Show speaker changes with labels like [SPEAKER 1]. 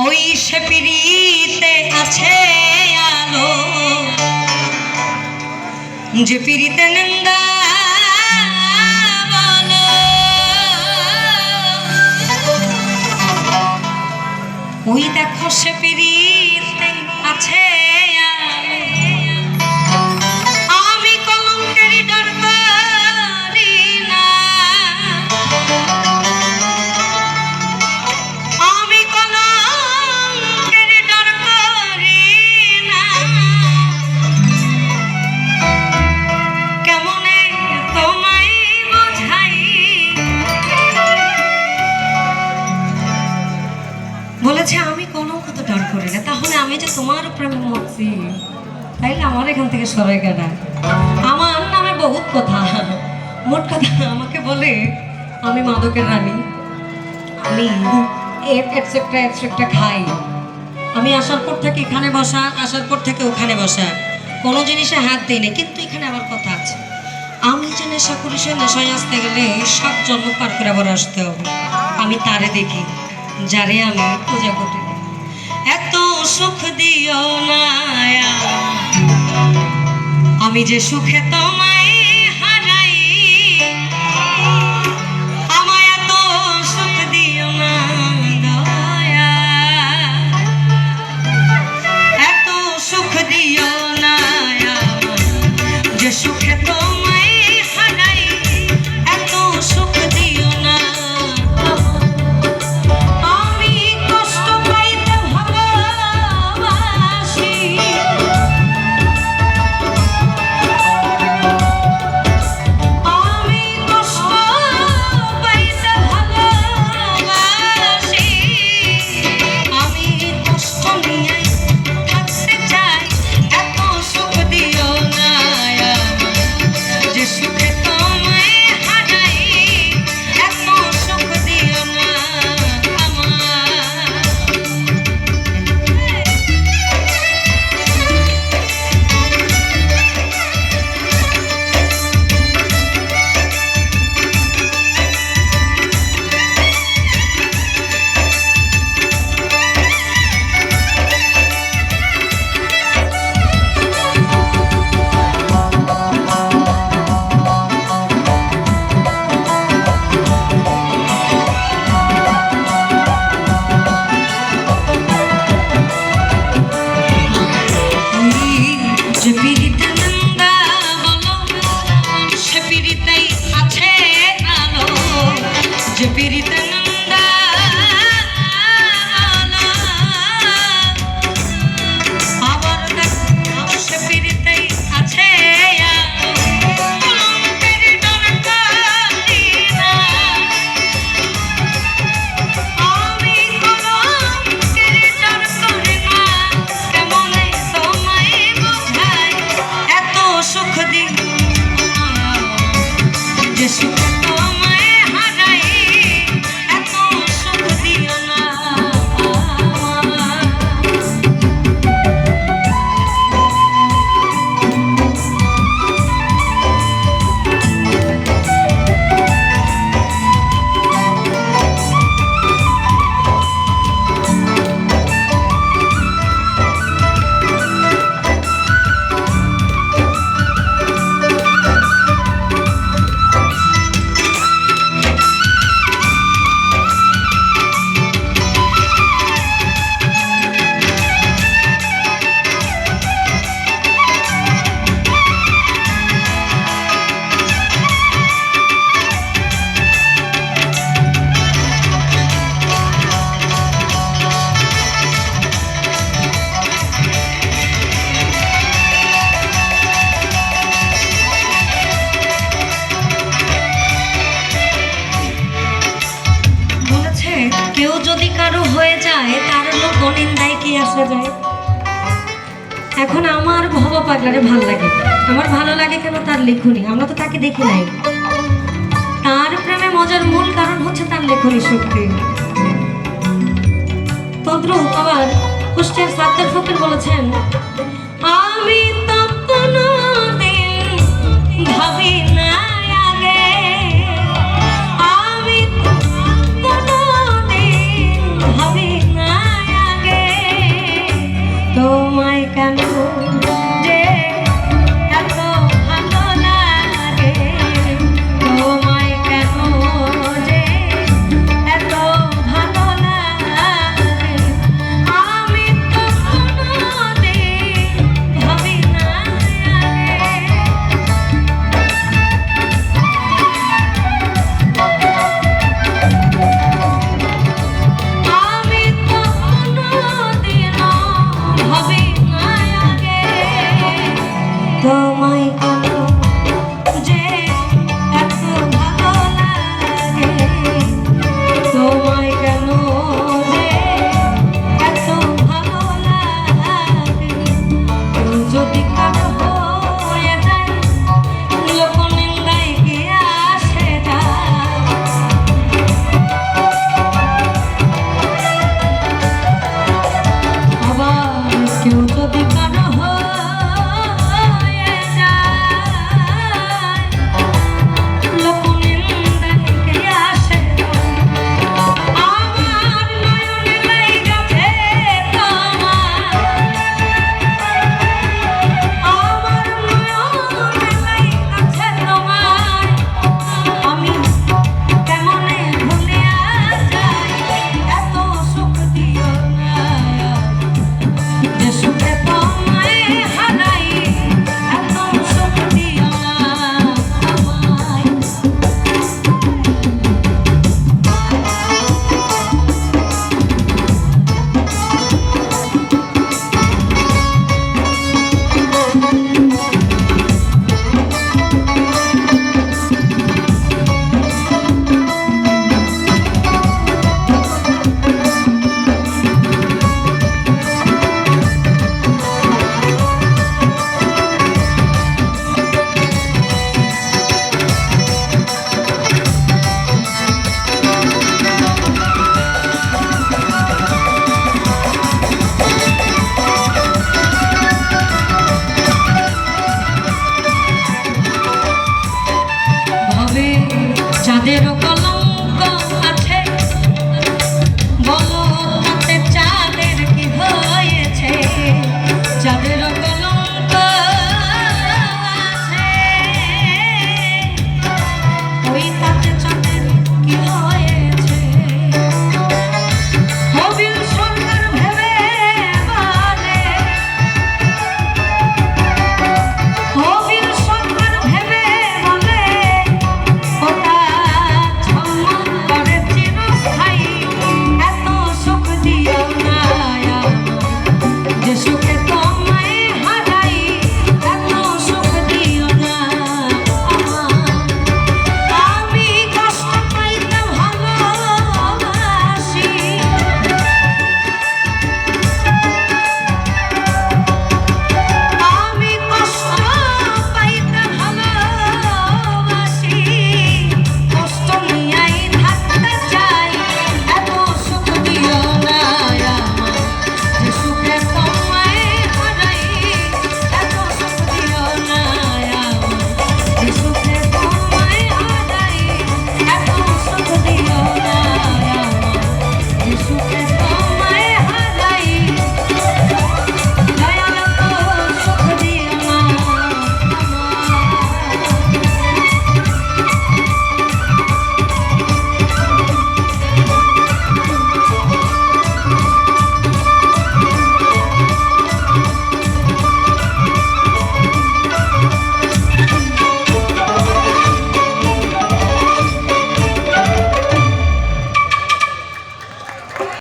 [SPEAKER 1] ওই সে পিরিতে আছে আলো, যে পিরিতে নিন্দা বলো। ওই দেখো সে পিরিতে আছে বলেছে আমি কলঙ্ক তো ডর করি না, তাহলে আমি যে তোমার প্রেমে মরছি, তাইলে আমার এখান থেকে সরে গেল। আমার নামে বহুত কথা, মোট কথা আমাকে বলে আমি মাদকের রানী, আমি এটসেট্রা খাই, আমি আসার পর থেকে এখানে বসা, আসার পর থেকে ওখানে বসা, কোনো জিনিসে হাত দিই না। কিন্তু এখানে আবার কথা আছে, আমি যে নেশা করি সে নেশায় আসতে গেলে 7 জন্ম পার করে আবার আসতে হবে। আমি তারে দেখি যারে আমি পূজা করি। এত সুখ দিও না আমি যে সুখে তোমায় হারাই, আমায় এত সুখ দিও না দয়া, এত সুখ দিও না যে সুখে তোমায় হারাই, এত সুখ দিও না। কেউ যদি কারো হয়ে যায় তার লোক নিন্দায় কি আসা যায়। এখন আমার ভব পাগলারে ভাল লাগে, আমার ভালো লাগে কেন তার লেখনী, আমরা তো তাকে দেখি নাই। তার প্রেমে মজার মূল কারণ হচ্ছে তার লেখনী শক্তি। তন্ত্র আবার কুষ্টিয়ার সাদ্দার ফকির বলেছেন, আমি তো কোনোদিন ভাবি